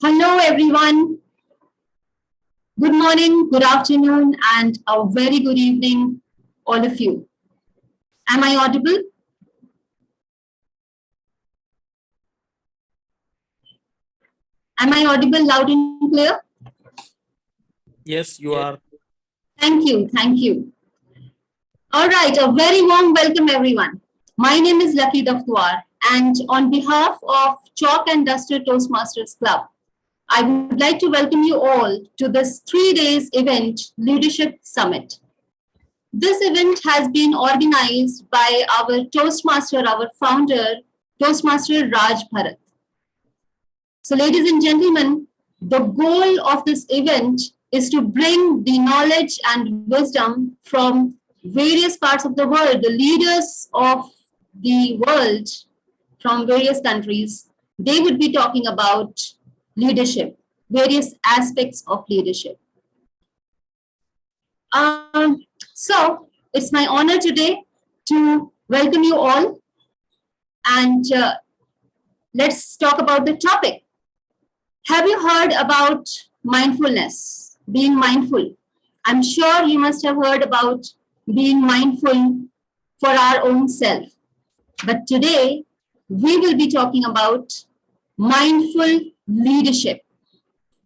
Hello, everyone. Good morning, good afternoon, and a very good evening, all of you. Am I audible? Am I audible loud and clear? Yes, you are. Thank you. Thank you. All right, a very warm welcome, everyone. My name is Lucky Dafwar, and on behalf of Chalk and Duster Toastmasters Club, I would like to welcome you all to this 3 days event, Leadership Summit. This event has been organized by our Toastmaster, our founder, Toastmaster Raj Bharat. So, ladies and gentlemen, the goal of this event is to bring the knowledge and wisdom from various parts of the world, the leaders of the world from various countries. They would be talking about leadership, various aspects of leadership. So it's my honor today to welcome you all, and let's talk about the topic. Have you heard about mindfulness, being mindful? I'm sure you must have heard about being mindful for our own self. But today, we will be talking about mindful leadership.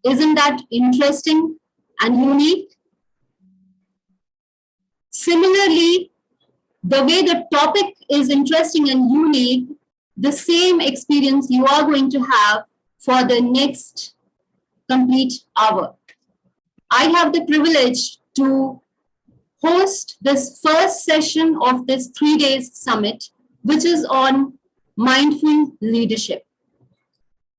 Isn't that interesting and unique? Similarly, the way the topic is interesting and unique, the same experience you are going to have for the next complete hour. I have the privilege to host this first session of this 3 days summit, which is on mindful leadership.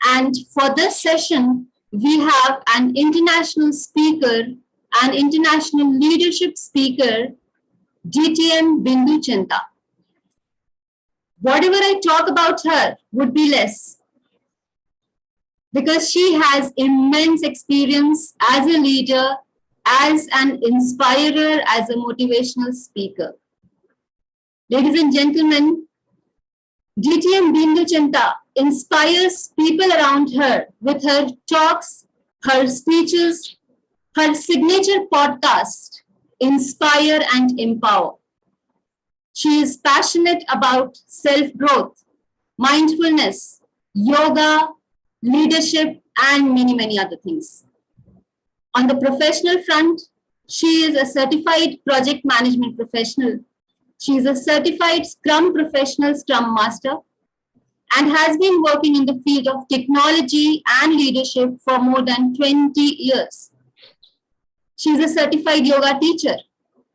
And for this session, we have an international speaker, an international leadership speaker, DTM Bindu Chintha. Whatever I talk about her would be less because she has immense experience as a leader, as an inspirer, as a motivational speaker. Ladies and gentlemen, DTM Bindu Chintha inspires people around her with her talks, her speeches, her signature podcast, Inspire and Empower. She is passionate about self-growth, mindfulness, yoga, leadership, and many, many other things. On the professional front, she is a certified project management professional. She is a certified Scrum professional Scrum Master and has been working in the field of technology and leadership for more than 20 years. She is a certified yoga teacher.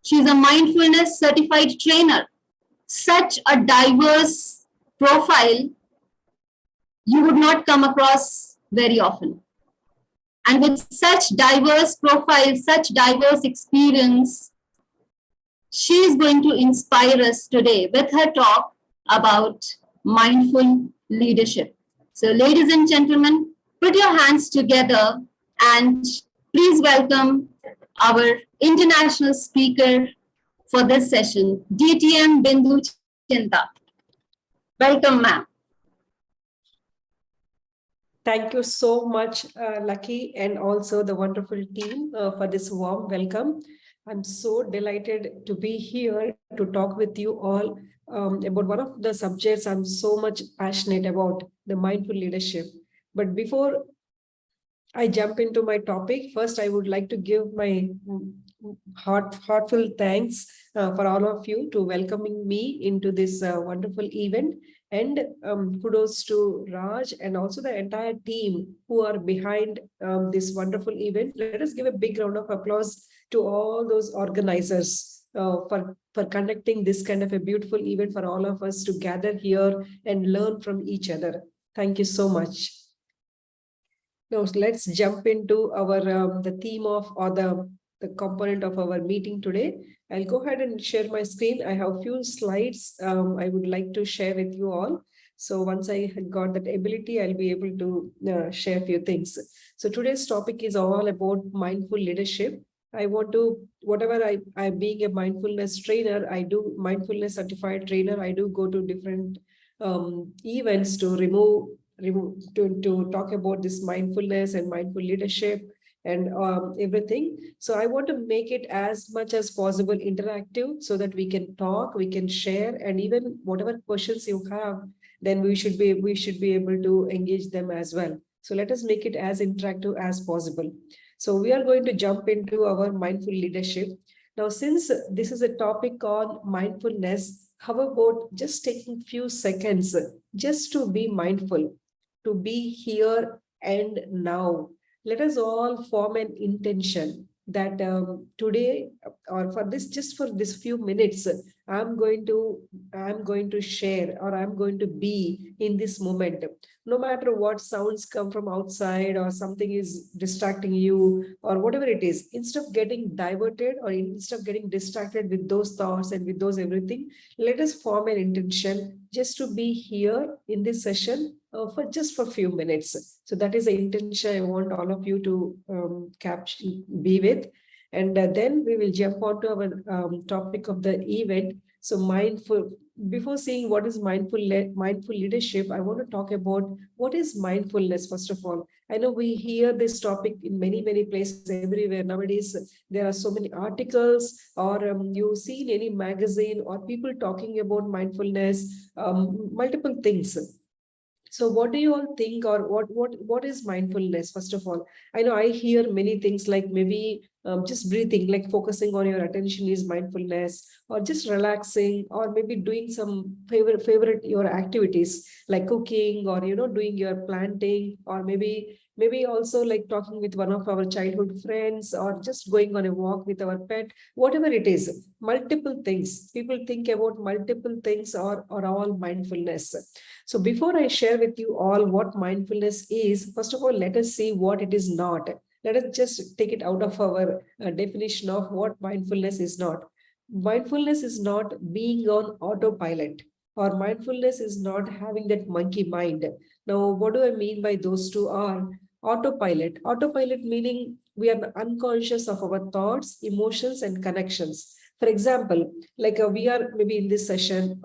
She is a mindfulness certified trainer. Such a diverse profile you would not come across very often. And with such diverse profile, such diverse experience, she is going to inspire us today with her talk about mindful leadership. So, ladies and gentlemen, put your hands together and please welcome our international speaker for this session, DTM Bindu Chintha. Welcome, ma'am. Thank you so much, Lucky, and also the wonderful team for this warm welcome. I'm so delighted to be here to talk with you all about one of the subjects I'm so much passionate about, the mindful leadership. But before I jump into my topic, first I would like to give my heartful thanks for all of you to welcoming me into this wonderful event. And kudos to Raj and also the entire team who are behind this wonderful event. Let us give a big round of applause to all those organizers for conducting this kind of a beautiful event for all of us to gather here and learn from each other. Thank you so much. Now let's jump into our the theme of or the component of our meeting today. I'll go ahead and share my screen. I have a few slides I would like to share with you all. So once I got that ability, I'll be able to share a few things. So today's topic is all about mindful leadership. I want to, whatever I'm being a mindfulness trainer, I do mindfulness certified trainer. I do go to different events to remove to talk about this mindfulness and mindful leadership and everything. So I want to make it as much as possible interactive so that we can talk, we can share, and even whatever questions you have, then we should be able to engage them as well. So let us make it as interactive as possible. So we are going to jump into our mindful leadership. Now, since this is a topic on mindfulness, how about just taking few seconds just to be mindful, to be here and now? Let us all form an intention that today, or for this, just for this few minutes, I'm going to I'm going to share, or I'm going to be in this moment. No matter what sounds come from outside or something is distracting you or whatever it is, instead of getting diverted or instead of getting distracted with those thoughts and with those everything, let us form an intention just to be here in this session for just for a few minutes. So that is the intention I want all of you to capture, be with. And then we will jump on to our topic of the event. So mindful, before seeing what is mindful leadership, I want to talk about what is mindfulness, first of all. I know we hear this topic in many, many places everywhere. Nowadays, there are so many articles, or you see in any magazine, or people talking about mindfulness, multiple things. So what do you all think, or what is mindfulness? First of all, I know I hear many things like maybe just breathing, like focusing on your attention is mindfulness, or just relaxing, or maybe doing some favorite your activities like cooking, or doing your planting, or maybe also like talking with one of our childhood friends, or just going on a walk with our pet, whatever it is. Multiple things. People think about multiple things, or all mindfulness. So before I share with you all what mindfulness is, first of all, let us see what it is not. Let us just take it out of our definition of what mindfulness is not. Mindfulness is not being on autopilot, or mindfulness is not having that monkey mind. Now, what do I mean by those two are? Autopilot. Autopilot meaning we are unconscious of our thoughts, emotions, and connections. For example, like we are maybe in this session,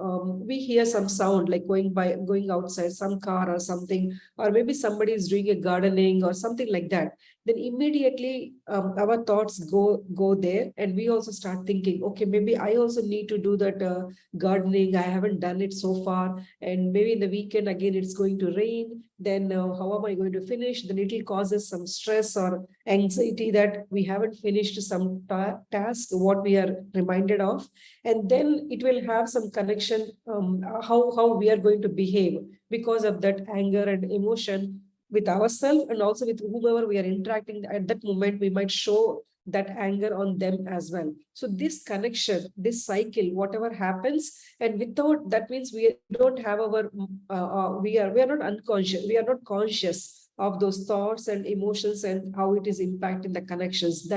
we hear some sound like going outside, some car or something, or maybe somebody is doing a gardening or something like that. Then immediately our thoughts go there, and we also start thinking, okay, maybe I also need to do that gardening. I haven't done it so far, and maybe in the weekend again it's going to rain. Then how am I going to finish? Then it will cause us some stress or anxiety that we haven't finished some task what we are reminded of, and then it will have some connection how we are going to behave because of that anger and emotion with ourselves, and also with whomever we are interacting at that moment. We might show that anger on them as well. So this connection, this cycle, whatever happens, and without that means we don't have our we are not unconscious, we are not conscious of those thoughts and emotions and how it is impacting the connections.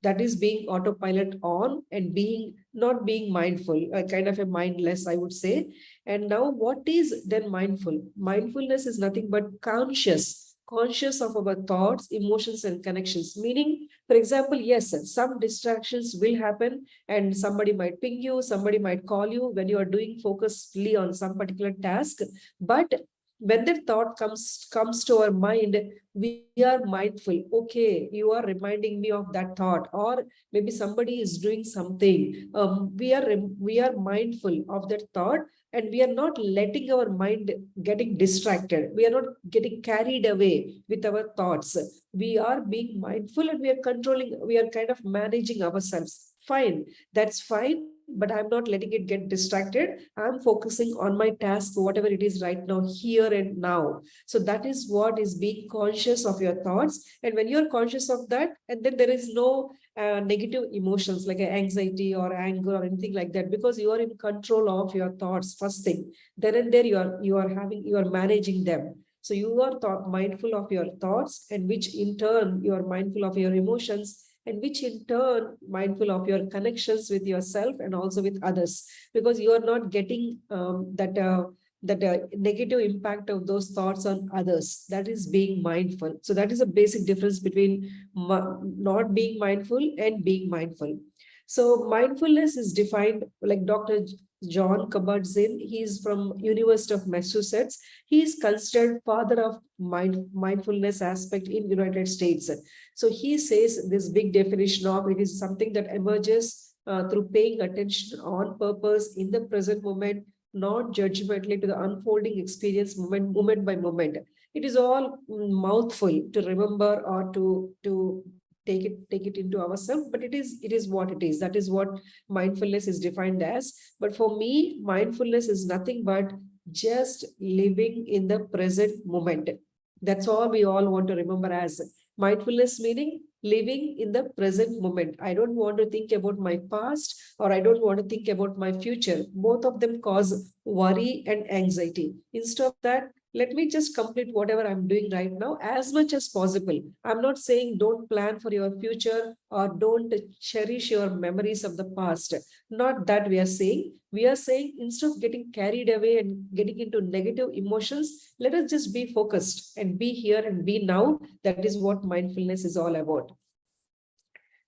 That is being autopilot on and being not being mindful, kind of a mindless, I would say. And now what is then mindful? Mindfulness is nothing but conscious of our thoughts, emotions, and connections. Meaning, for example, yes, some distractions will happen, and somebody might ping you, somebody might call you when you are doing focusedly on some particular task. But when that thought comes to our mind, we are mindful. Okay, you are reminding me of that thought, or maybe somebody is doing something. We are mindful of that thought, and we are not letting our mind getting distracted. We are not getting carried away with our thoughts. We are being mindful, and we are controlling. We are kind of managing ourselves. Fine, that's fine. But I'm not letting it get distracted. I'm focusing on my task, whatever it is right now, here and now. So that is what is being conscious of your thoughts. And when you're conscious of that, and then there is no negative emotions like anxiety or anger or anything like that, because you are in control of your thoughts. First thing, then and there you are managing them. So you are mindful of your thoughts, and which in turn you are mindful of your emotions, and which in turn mindful of your connections with yourself and also with others, because you are not getting that negative impact of those thoughts on others. That is being mindful. So that is a basic difference between not being mindful and being mindful. So mindfulness is defined, like Dr. John Kabat-Zinn. He is from University of Massachusetts. He is considered father of mindfulness aspect in United States. So he says this big definition of it is something that emerges through paying attention on purpose in the present moment, not judgmentally to the unfolding experience moment by moment. It is all mouthful to remember or to take it into ourselves, but it is what it is. That is what mindfulness is defined as. But for me, mindfulness is nothing but just living in the present moment. That's all we all want to remember as mindfulness, meaning living in the present moment. I don't want to think about my past, or I don't want to think about my future. Both of them cause worry and anxiety. Instead of that, let me just complete whatever I'm doing right now as much as possible. I'm not saying don't plan for your future or don't cherish your memories of the past. Not that we are saying. We are saying instead of getting carried away and getting into negative emotions, let us just be focused and be here and be now. That is what mindfulness is all about.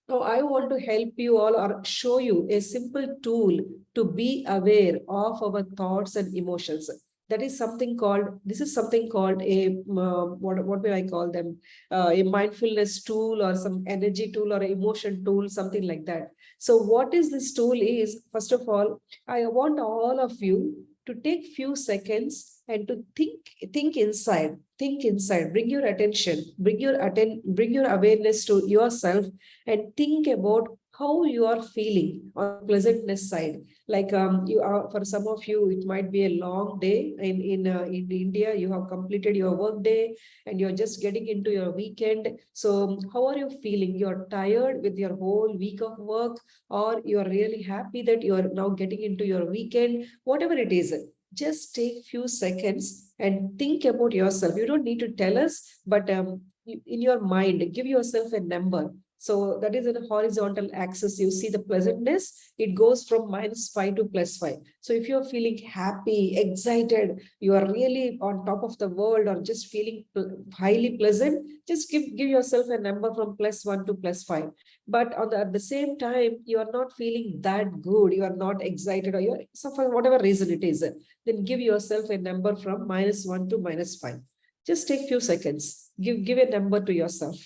Now, I want to help you all or show you a simple tool to be aware of our thoughts and emotions. That is something called, this is something called a, what will I call them? A mindfulness tool or some energy tool or emotion tool, something like that. So what is this tool is, first of all, I want all of you to take few seconds and to think inside, bring your attention, bring your awareness to yourself and think about how you are feeling on the pleasantness side. Like you are, for some of you, it might be a long day in India. You have completed your work day and you're just getting into your weekend. So how are you feeling? You're tired with your whole week of work, or you're really happy that you're now getting into your weekend, whatever it is. Just take few seconds and think about yourself. You don't need to tell us, but in your mind, give yourself a number. So that is in a horizontal axis. You see the pleasantness, it goes from -5 to +5. So if you're feeling happy, excited, you are really on top of the world, or just feeling highly pleasant, just give yourself a number from +1 to +5. But at the same time, you are not feeling that good, you are not excited, or you're, so for whatever reason it is, then give yourself a number from -1 to -5. Just take few seconds. Give a number to yourself.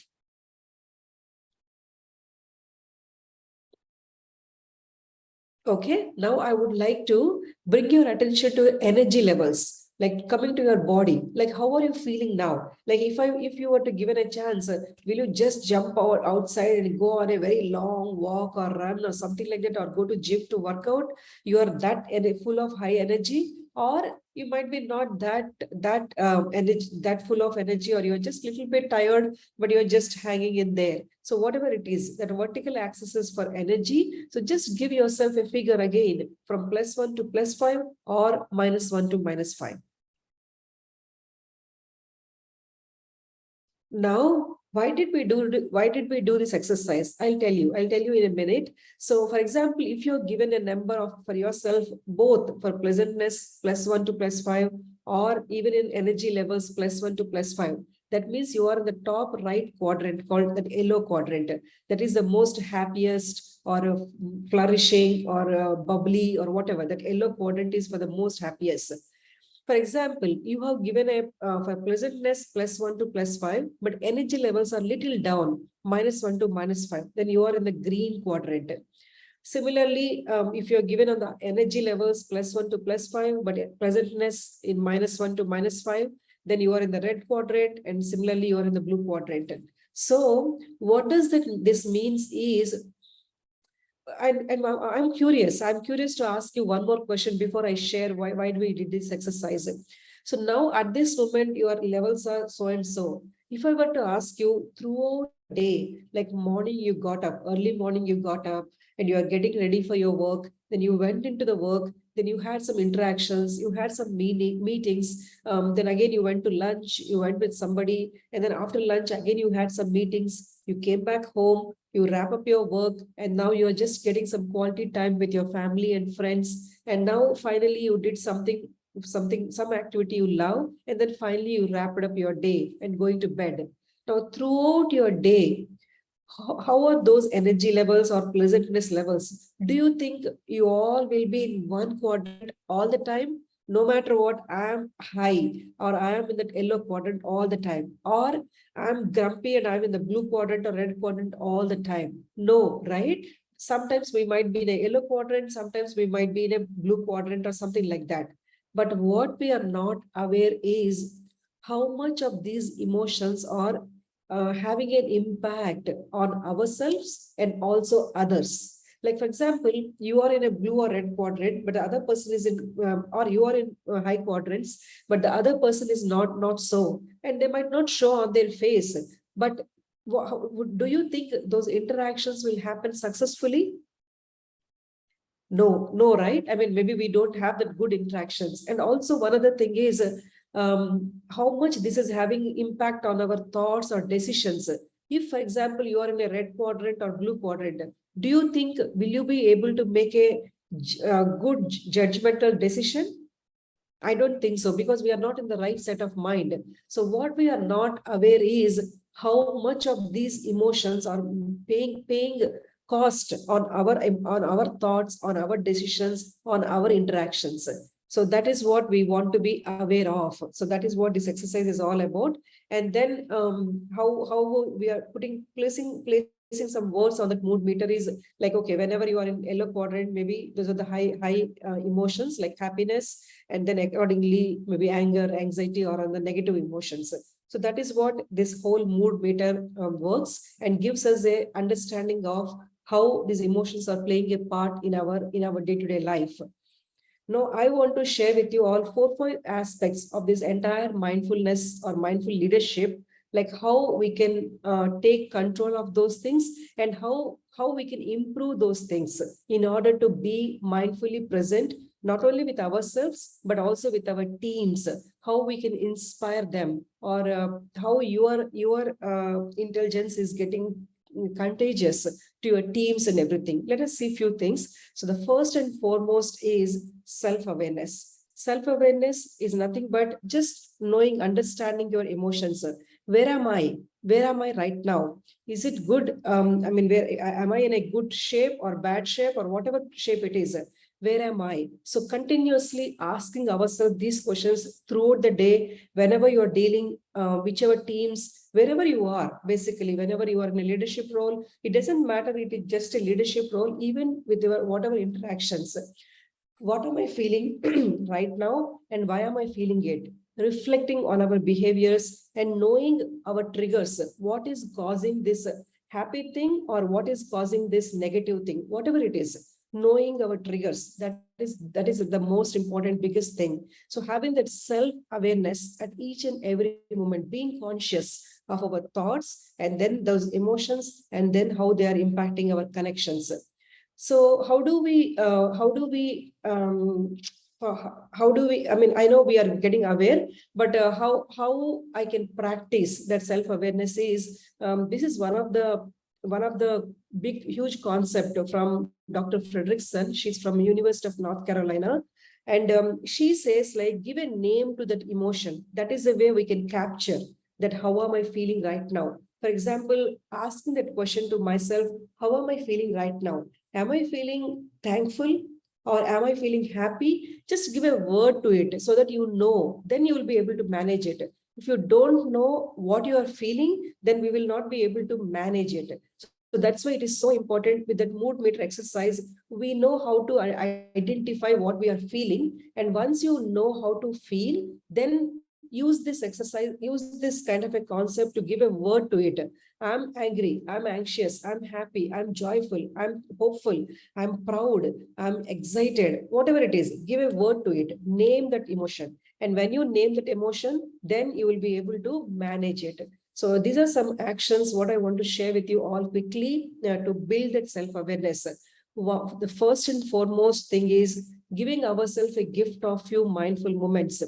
Okay, now I would like to bring your attention to energy levels, like coming to your body. Like, how are you feeling now? Like, if you were to given a chance, will you just jump outside and go on a very long walk or run or something like that, or go to gym to work out? You are that full of high energy, or you might be not energy, that full of energy, or you're just a little bit tired, but you're just hanging in there. So whatever it is, that vertical axis is for energy. So just give yourself a figure again from +1 to +5 or -1 to -5. Now, why did we do this exercise? I'll tell you in a minute. So for example, if you're given a number for yourself, both for pleasantness +1 to +5, or even in energy levels +1 to +5, that means you are in the top right quadrant, called the yellow quadrant. That is the most happiest, or flourishing, or bubbly, or whatever. That yellow quadrant is for the most happiest. For example, you have given a for pleasantness +1 to +5, but energy levels are little down, -1 to -5. Then you are in the green quadrant. Similarly, if you're given on the energy levels +1 to +5, but pleasantness in -1 to -5, then you are in the red quadrant, and similarly you are in the blue quadrant. So what does this means is, I'm curious to ask you one more question before I share why we did this exercise. So now at this moment, your levels are so and so. If I were to ask you throughout the day, like morning you got up, early morning you got up, and you are getting ready for your work, then you went into the work, then you had some interactions, you had some meetings, then again you went to lunch, you went with somebody, and then after lunch again you had some meetings, you came back home, you wrap up your work, and now you're just getting some quality time with your family and friends, and now finally you did some activity you love, and then finally you wrapped up your day and going to bed. Now throughout your day, how are those energy levels or pleasantness levels? Do you think you all will be in one quadrant all the time? No matter what, I am high or I am in that yellow quadrant all the time, or I'm grumpy and I'm in the blue quadrant or red quadrant all the time. No, right? Sometimes we might be in a yellow quadrant, sometimes we might be in a blue quadrant or something like that. But what we are not aware is how much of these emotions are having an impact on ourselves and also others. Like, for example, you are in a blue or red quadrant, but the other person is in, or you are in high quadrants, but the other person is not so, and they might not show on their face. But do you think those interactions will happen successfully? No, right? I mean, maybe we don't have that good interactions. And also one other thing is how much this is having impact on our thoughts or decisions. If, for example, you are in a red quadrant or blue quadrant, do you think, will you be able to make a good judgmental decision? I don't think so, because we are not in the right set of mind. So what we are not aware is how much of these emotions are paying cost on our thoughts, on our decisions, on our interactions. So that is what we want to be aware of. So that is what this exercise is all about. And then how we are placing some words on that mood meter is like, okay, whenever you are in yellow quadrant, maybe those are the high emotions like happiness, and then accordingly maybe anger, anxiety, or on the negative emotions. So that is what this whole mood meter works, and gives us a understanding of how these emotions are playing a part in our day-to-day life. Now, I want to share with you all 4 aspects of this entire mindfulness or mindful leadership, like how we can take control of those things, and how we can improve those things in order to be mindfully present, not only with ourselves, but also with our teams, how we can inspire them, or how your intelligence is getting contagious to your teams and everything. Let us see a few things. So the first and foremost is self-awareness. Self-awareness is nothing but just knowing, understanding your emotions. Where am I? Where am I right now? Is it good? I mean, where am I in a good shape or bad shape or whatever shape it is? Where am I? So continuously asking ourselves these questions throughout the day, whenever you're dealing, whichever teams, wherever you are, basically, whenever you are in a leadership role, it doesn't matter, it is just a leadership role, even with your whatever interactions. What am I feeling right now, and why am I feeling it? Reflecting on our behaviors and knowing our triggers. What is causing this happy thing, or what is causing this negative thing, whatever it is. Knowing our triggers, that is the most important, biggest thing. So having that self-awareness at each and every moment, being conscious of our thoughts, and then those emotions, and then how they are impacting our connections. So how do we, I mean, I know we are getting aware, but how I can practice that self-awareness is, this is one of the big, huge concept from Dr. Fredrickson. She's from University of North Carolina. And she says, like, give a name to that emotion. That is the way we can capture that. How am I feeling right now? For example, asking that question to myself, how am I feeling right now? Am I feeling thankful, or am I feeling happy? Just give a word to it so that you know, then you will be able to manage it. If you don't know what you are feeling, then we will not be able to manage it. So that's why it is so important with that mood meter exercise. We know how to identify what we are feeling. And once you know how to feel, then use this exercise, use this kind of a concept to give a word to it. I'm angry, I'm anxious, I'm happy, I'm joyful, I'm hopeful, I'm proud, I'm excited, whatever it is, give a word to it, name that emotion. And when you name that emotion, then you will be able to manage it. So these are some actions what I want to share with you all quickly to build that self-awareness. The first and foremost thing is giving ourselves a gift of few mindful moments.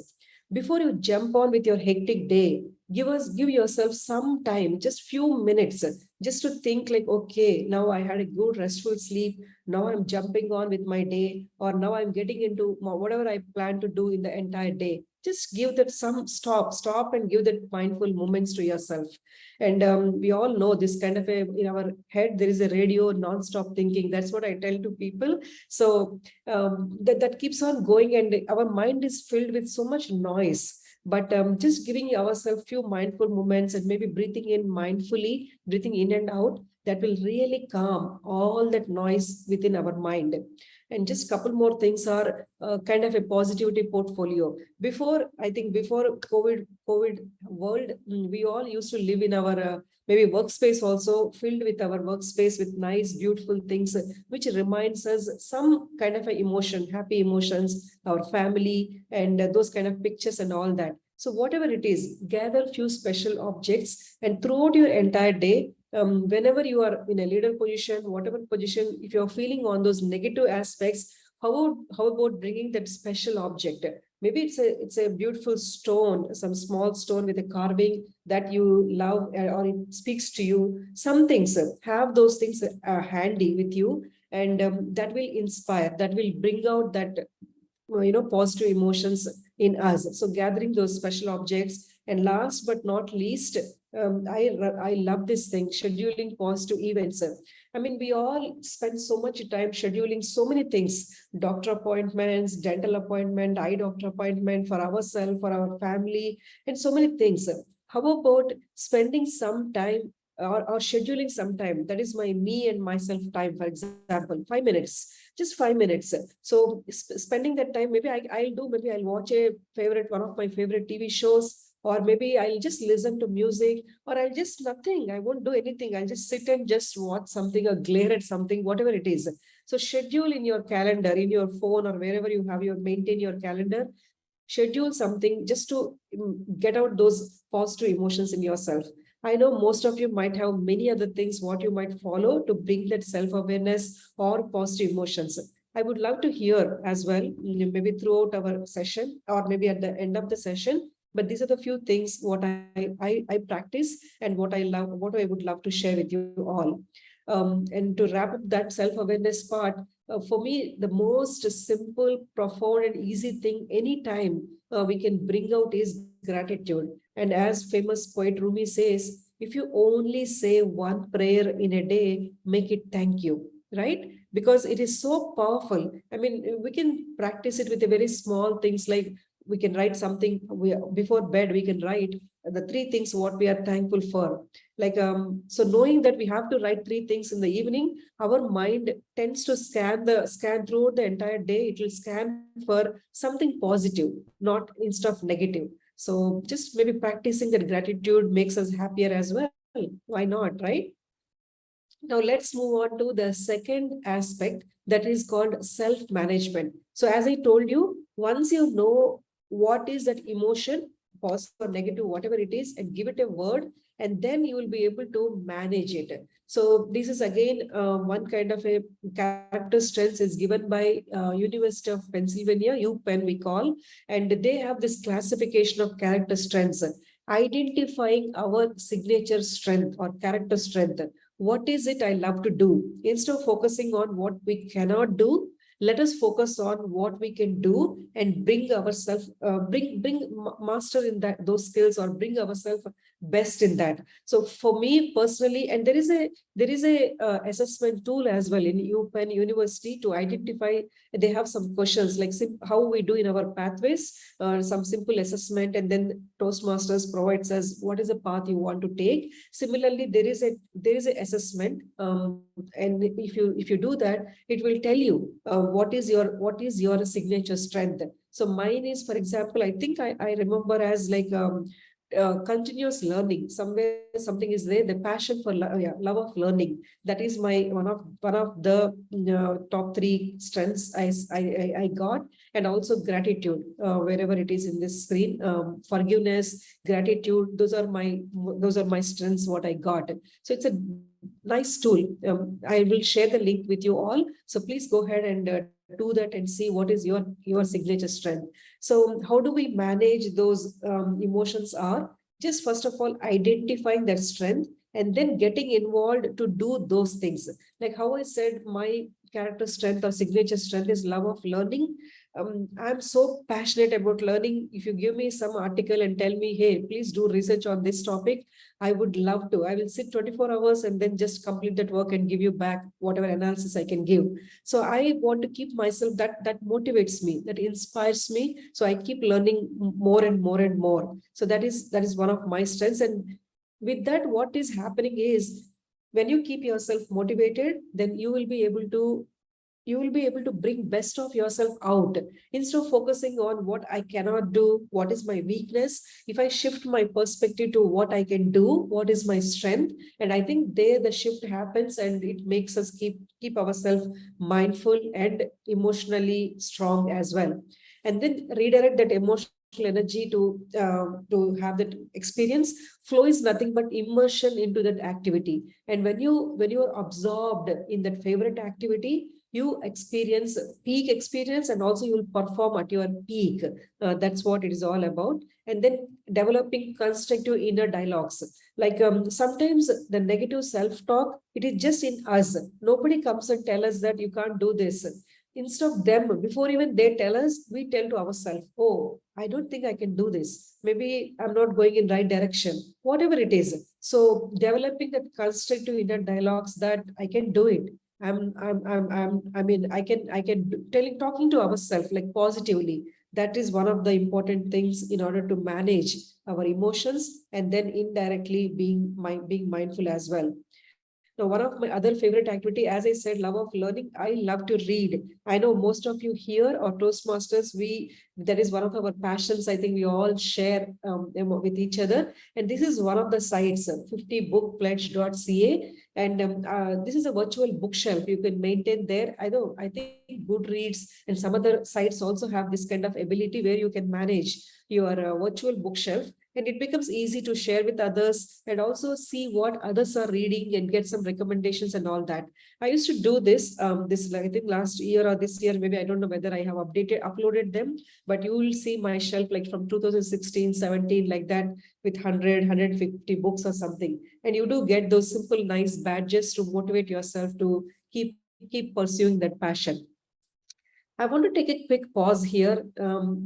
Before you jump on with your hectic day, give yourself some time, just few minutes just to think like, okay, now I had a good restful sleep. Now I'm jumping on with my day, or now I'm getting into whatever I plan to do in the entire day. Just give that some stop and give that mindful moments to yourself. And we all know this kind of in our head, there is a radio non-stop thinking. That's what I tell to people. So that keeps on going, and our mind is filled with so much noise. But just giving ourselves few mindful moments and maybe breathing in mindfully, breathing in and out, that will really calm all that noise within our mind. And just couple more things are kind of a positivity portfolio. Before, I think before COVID world, we all used to live in our maybe workspace also, filled with our workspace with nice, beautiful things, which reminds us some kind of a emotion, happy emotions, our family, and those kind of pictures and all that. So whatever it is, gather few special objects, and throughout your entire day, whenever you are in a leader position, whatever position, if you're feeling on those negative aspects, how about bringing that special object? Maybe it's a beautiful stone, some small stone with a carving that you love, or it speaks to you. Some things, have those things handy with you, and that will inspire, that will bring out that positive emotions in us. So gathering those special objects. And last but not least, I love this thing, scheduling positive events. I mean, we all spend so much time scheduling so many things, doctor appointments, dental appointment, eye doctor appointment for ourselves, for our family, and so many things. How about spending some time, or scheduling some time? That is my me and myself time, for example, 5 minutes, just 5 minutes. So spending that time, maybe maybe I'll watch one of my favorite TV shows, or maybe I'll just listen to music, or I'll just nothing. I won't do anything. I'll just sit and just watch something or glare at something, whatever it is. So schedule in your calendar, in your phone, or wherever you have maintain your calendar, schedule something just to get out those positive emotions in yourself. I know most of you might have many other things what you might follow to bring that self-awareness or positive emotions. I would love to hear as well, maybe throughout our session or maybe at the end of the session. But these are the few things what I practice and what I love, what I would love to share with you all. And to wrap up that self-awareness part, for me, the most simple, profound, and easy thing anytime we can bring out is gratitude. And as famous poet Rumi says, if you only say one prayer in a day, make it thank you, right? Because it is so powerful. I mean, we can practice it with a very small things, like we can write something before bed, we can write the 3 things what we are thankful for. Like, so knowing that we have to write 3 things in the evening, our mind tends to scan throughout the entire day. It will scan for something positive, not instead of negative. So just maybe practicing that gratitude makes us happier as well. Why not, right? Now let's move on to the second aspect, that is called self-management. So as I told you, once you know what is that emotion, positive or negative, whatever it is, and give it a word, and then you will be able to manage it. So this is again one kind of a character strengths is given by University of Pennsylvania, UPenn we call, and they have this classification of character strengths, identifying our signature strength or character strength. What is it I love to do? Instead of focusing on what we cannot do, let us focus on what we can do and bring ourselves, bring master in that those skills, or bring ourselves best in that. So for me personally, and there is a assessment tool as well in UPenn University to identify. They have some questions like how we do in our pathways, some simple assessment, and then Toastmasters provides us what is the path you want to take. Similarly, there is a assessment, and if you do that, it will tell you what is your signature strength. So mine is, for example, I think I remember as like continuous learning. Somewhere something is there, the passion for love of learning. That is my one of the top 3 strengths I got. And also gratitude, wherever it is in this screen, forgiveness, gratitude, those are my strengths what I got. So it's a nice tool. I will share the link with you all, so please go ahead and do that and see what is your signature strength. So how do we manage those emotions? Are just first of all identifying that strength and then getting involved to do those things. Like how I said, my character strength or signature strength is love of learning. I'm so passionate about learning. If you give me some article and tell me, hey, please do research on this topic, I would love to. I will sit 24 hours and then just complete that work and give you back whatever analysis I can give. So I want to keep myself, that motivates me, that inspires me. So I keep learning more and more and more. So that is one of my strengths. And with that, what is happening is when you keep yourself motivated, then you will be able to bring best of yourself out instead of focusing on what I cannot do, what is my weakness. If I shift my perspective to what I can do, what is my strength, and I think there the shift happens and it makes us keep ourselves mindful and emotionally strong as well. And then redirect that emotional energy to have that experience. Flow is nothing but immersion into that activity. And when you are absorbed in that favorite activity, you experience peak experience, and also you will perform at your peak. That's what it is all about. And then developing constructive inner dialogues. Like sometimes the negative self-talk, it is just in us. Nobody comes and tell us that you can't do this. Instead of them, before even they tell us, we tell to ourselves, oh, I don't think I can do this. Maybe I'm not going in right direction, whatever it is. So developing that constructive inner dialogues that I can do it. I mean, I can talking to ourselves like positively. That is one of the important things in order to manage our emotions, and then indirectly being mindful as well. Now, one of my other favorite activity, as I said, love of learning. I love to read. I know most of you here or Toastmasters, that is one of our passions. I think we all share with each other. And this is one of the sites, 50bookpledge.ca. And this is a virtual bookshelf you can maintain there. I think Goodreads and some other sites also have this kind of ability where you can manage your virtual bookshelf, and it becomes easy to share with others and also see what others are reading and get some recommendations and all that. I used to do this, I think last year or this year, maybe I don't know whether I have uploaded them, but you will see my shelf like from 2016, 17, like that, with 150 books or something. And you do get those simple, nice badges to motivate yourself to keep pursuing that passion. I want to take a quick pause here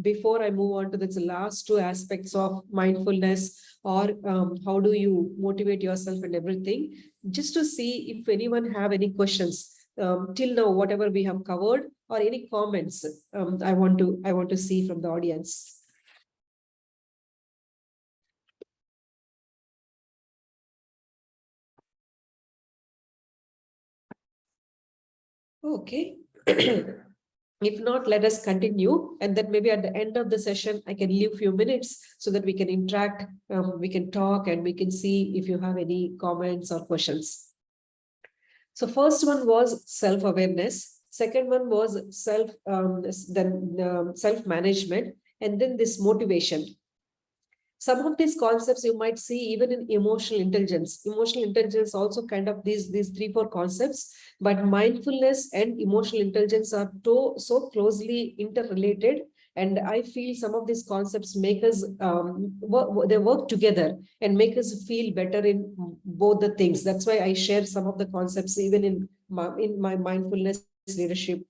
before I move on to the last two aspects of mindfulness, or how do you motivate yourself and everything, just to see if anyone have any questions till now, whatever we have covered, or any comments I want to see from the audience. Okay. If not, let us continue. And then maybe at the end of the session, I can leave a few minutes so that we can interact, we can talk, and we can see if you have any comments or questions. So first one was self-awareness. Second one was self-management, and then this motivation. Some of these concepts you might see even in emotional intelligence. Emotional intelligence also kind of these 3-4 concepts, but mindfulness and emotional intelligence are so closely interrelated. And I feel some of these concepts make us, they work together and make us feel better in both the things. That's why I share some of the concepts even in my mindfulness leadership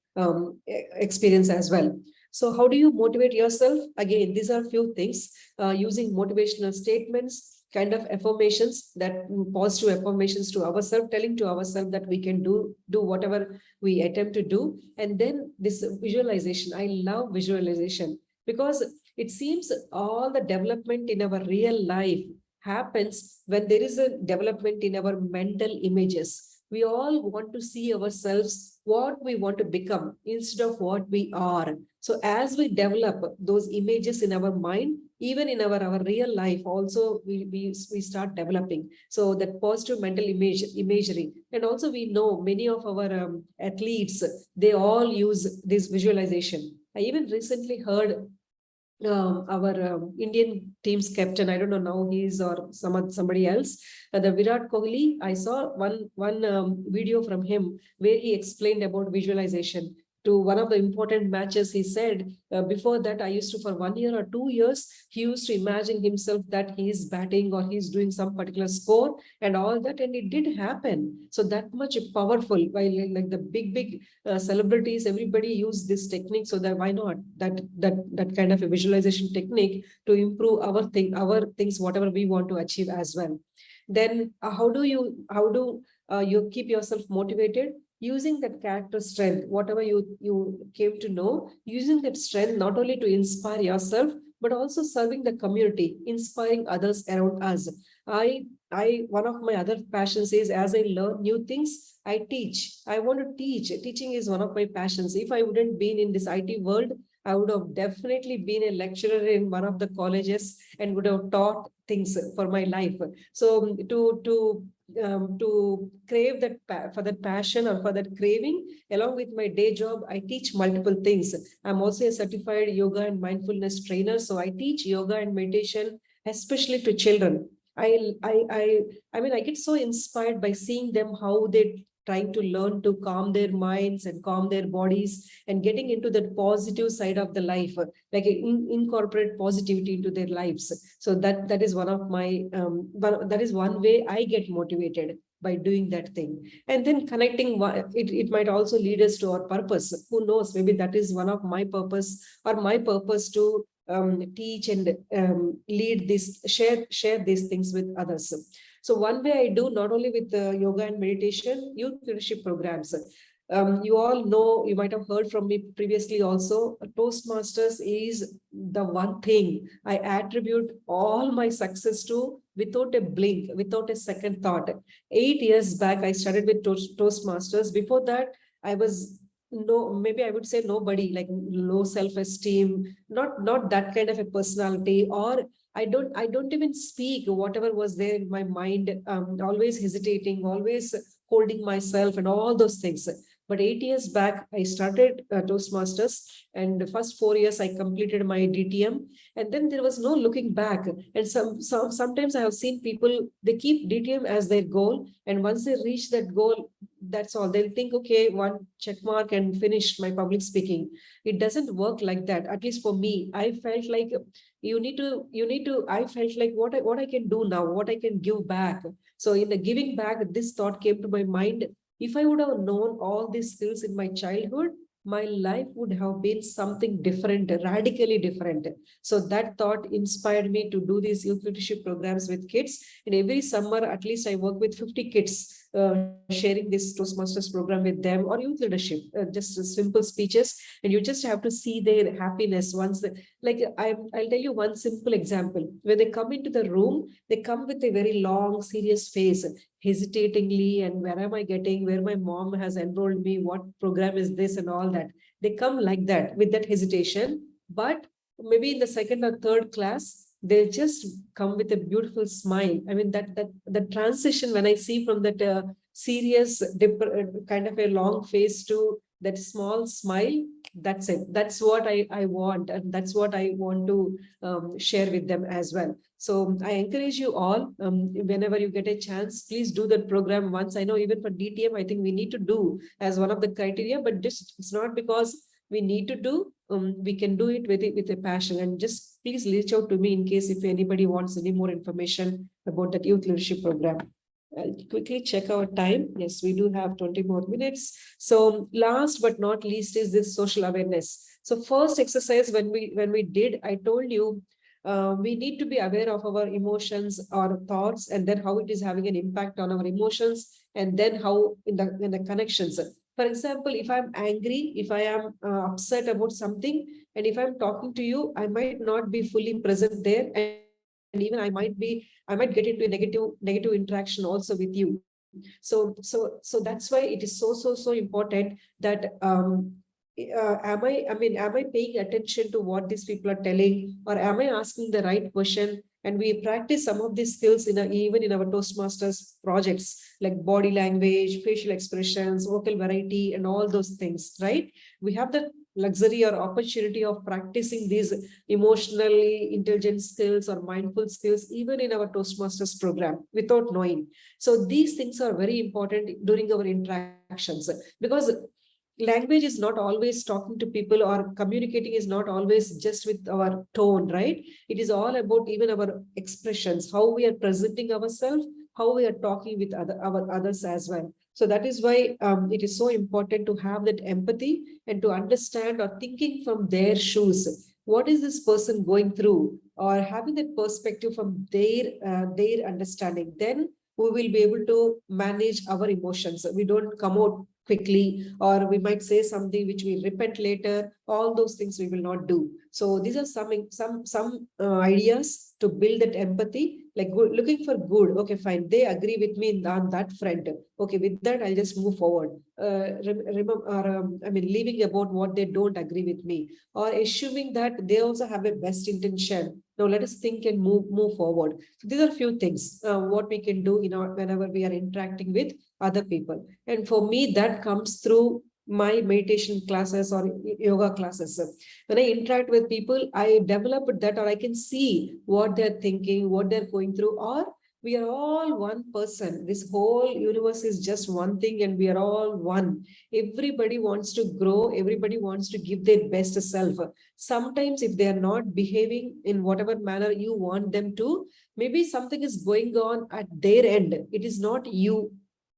experience as well. So how do you motivate yourself? Again, these are few things, using motivational statements, kind of affirmations, that positive affirmations to ourselves, telling to ourselves that we can do whatever we attempt to do. And then this visualization. I love visualization because it seems all the development in our real life happens when there is a development in our mental images. We all want to see ourselves what we want to become instead of what we are. So as we develop those images in our mind, even in our real life also, we start developing. So that positive mental imagery. And also we know many of our athletes, they all use this visualization. I even recently heard our Indian team's captain, I don't know now he's or somebody else, the Virat Kohli. I saw one video from him where he explained about visualization. one of the important matches, he said, before that, I used to, for 1 year or 2 years, he used to imagine himself that he is batting or he's doing some particular score and all that, and it did happen. So that much powerful. While like the big celebrities, everybody use this technique, so that why not that kind of a visualization technique to improve our things, whatever we want to achieve as well. Then how do you keep yourself motivated? Using that character strength, whatever you came to know, using that strength not only to inspire yourself, but also serving the community, inspiring others around us. I one of my other passions is, as I learn new things, I teach. I want to teach. Teaching is one of my passions. If I wouldn't been in this IT world, I would have definitely been a lecturer in one of the colleges and would have taught things for my life. So to crave that for that passion or for that craving, along with my day job, I teach multiple things. I'm also a certified yoga and mindfulness trainer, so I teach yoga and meditation, especially to children. I mean, I get so inspired by seeing them, how they trying to learn to calm their minds and calm their bodies and getting into that positive side of the life, like incorporate positivity into their lives. So that is one of my that is one way I get motivated, by doing that thing. And then connecting, it might also lead us to our purpose. Who knows, maybe that is one of my purpose, or my purpose to teach and lead this, share these things with others. So one way I do, not only with yoga and meditation, youth leadership programs. You all know, you might have heard from me previously also, Toastmasters is the one thing I attribute all my success to without a blink, without a second thought. 8 years back, I started with Toastmasters. Before that, I was maybe I would say nobody, like low self-esteem, not that kind of a personality, or I don't even speak whatever was there in my mind, always hesitating, always holding myself and all those things. But 8 years back, I started Toastmasters, and the first 4 years I completed my DTM, and then there was no looking back. And sometimes I have seen people, they keep DTM as their goal, and once they reach that goal, that's all. They'll think, okay, one check mark and finish my public speaking. It doesn't work like that. At least for me, I felt like I felt like what I can do now, what I can give back. So in the giving back, this thought came to my mind. If I would have known all these skills in my childhood, my life would have been something different, radically different. So that thought inspired me to do these youth leadership programs with kids. And every summer, at least I work with 50 kids, sharing this Toastmasters program with them, or youth leadership, just simple speeches. And you just have to see their happiness once they, like I'll tell you one simple example. When they come into the room, they come with a very long, serious face, hesitatingly, and where am I getting, where my mom has enrolled me, what program is this, and all that. They come like that, with that hesitation. But maybe in the second or third class, they just come with a beautiful smile. I mean, the transition, when I see from that serious kind of a long face to that small smile, that's it. That's what I want, and that's what I want to share with them as well. So I encourage you all, whenever you get a chance, please do that program once. I know even for DTM, I think we need to do as one of the criteria, but just, it's not because we need to do, we can do it with a passion. And just please reach out to me in case if anybody wants any more information about that youth leadership program. I'll quickly check our time. Yes, we do have 20 more minutes. So last but not least is this social awareness. So first exercise, when we did, I told you, we need to be aware of our emotions, our thoughts, and then how it is having an impact on our emotions, and then how in the connections. For example, if I'm angry, if I am upset about something, and if I'm talking to you, I might not be fully present there, and even I might get into a negative interaction also with you. So that's why it is so important that am I paying attention to what these people are telling, or am I asking the right question? And we practice some of these skills even in our Toastmasters projects, like body language, facial expressions, vocal variety, and all those things, right? We have the luxury or opportunity of practicing these emotionally intelligent skills or mindful skills even in our Toastmasters program without knowing. So these things are very important during our interactions, because language is not always talking to people, or communicating is not always just with our tone, right? It is all about even our expressions, how we are presenting ourselves, how we are talking with our others as well. So that is why it is so important to have that empathy and to understand or thinking from their shoes. What is this person going through, or having that perspective from their understanding? Then we will be able to manage our emotions. We don't come out quickly, or we might say something which we repent later. All those things we will not do. So these are some ideas to build that empathy, like looking for good. Okay, fine, they agree with me on that front. Okay, with that I'll just move forward. Remember, I mean, leaving about what they don't agree with me, or assuming that they also have a best intention. Now let us think and move forward. So these are few things what we can do whenever we are interacting with other people. And for me, that comes through my meditation classes or yoga classes. When I interact with people, I develop that, or I can see what they're thinking, what they're going through, or we are all one person. This whole universe is just one thing, and we are all one. Everybody wants to grow. Everybody wants to give their best self. Sometimes if they are not behaving in whatever manner you want them to, maybe something is going on at their end. It is not you.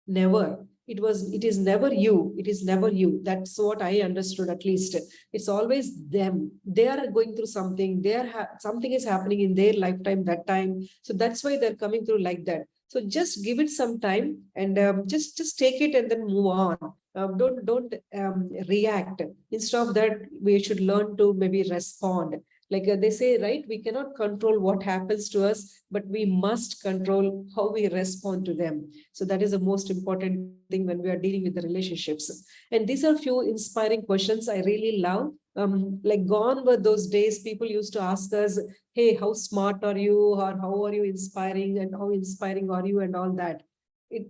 Never. It is never you. It is never you. That's what I understood, at least. It's always them. They are going through something. Something is happening in their lifetime that time. So that's why they're coming through like that. So just give it some time, and just take it and then move on. Don't react. Instead of that, we should learn to maybe respond. Like they say, right? We cannot control what happens to us, but we must control how we respond to them. So that is the most important thing when we are dealing with the relationships. And these are few inspiring questions I really love. Like gone were those days people used to ask us, hey, how smart are you, or how are you inspiring, and how inspiring are you, and all that.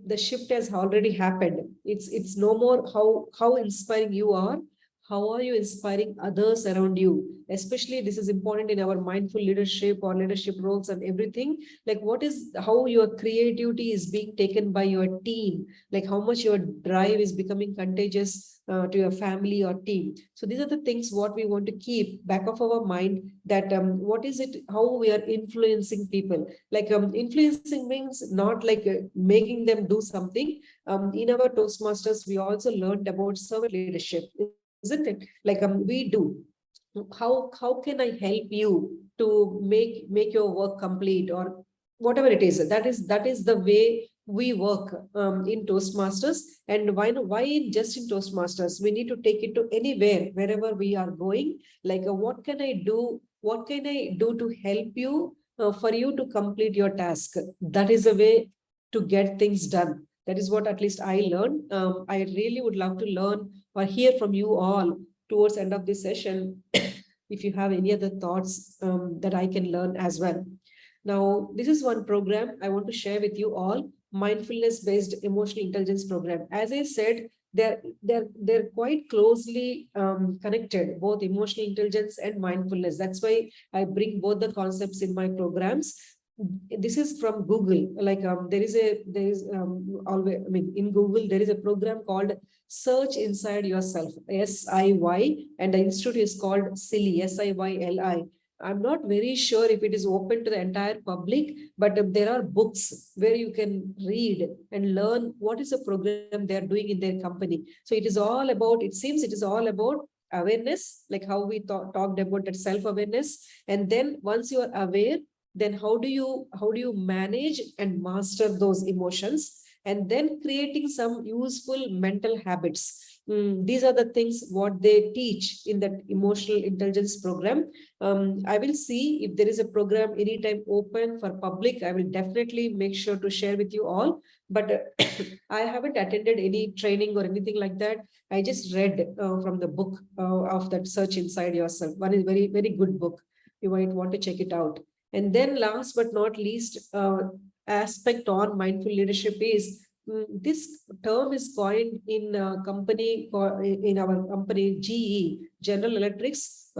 The shift has already happened. It's no more how inspiring you are. How are you inspiring others around you? Especially this is important in our mindful leadership or leadership roles and everything. Like how your creativity is being taken by your team, like how much your drive is becoming contagious to your family or team. So these are the things what we want to keep back of our mind, that what is it, how we are influencing people. Like influencing means not like making them do something. In our Toastmasters, we also learned about servant leadership, isn't it? Like we do. How can I help you to make your work complete, or whatever it is? That is the way we work in Toastmasters. And why just in Toastmasters? We need to take it to anywhere, wherever we are going. Like what can I do? What can I do to help you for you to complete your task? That is a way to get things done. That is what at least I learned. I really would love to learn or hear from you all towards end of this session, if you have any other thoughts that I can learn as well. Now, this is one program I want to share with you all, mindfulness-based emotional intelligence program. As I said, they're quite closely connected, both emotional intelligence and mindfulness. That's why I bring both the concepts in my programs. This is from Google. Like there is always, I mean, in Google there is a program called Search Inside Yourself, SIY, and the institute is called SILI, SIYLI. I'm not very sure if it is open to the entire public, but there are books where you can read and learn what is the program they are doing in their company. So it is all about, it seems it is all about awareness, like how we talked about that self-awareness. And then once you are aware, then how do you manage and master those emotions, and then creating some useful mental habits. These are the things what they teach in that emotional intelligence program. I will see if there is a program anytime open for public. I will definitely make sure to share with you all. But I haven't attended any training or anything like that. I just read from the book of that Search Inside Yourself. One is very, very good book. You might want to check it out. And then last but not least aspect on mindful leadership is this term is coined in company, or in our company GE, General Electrics.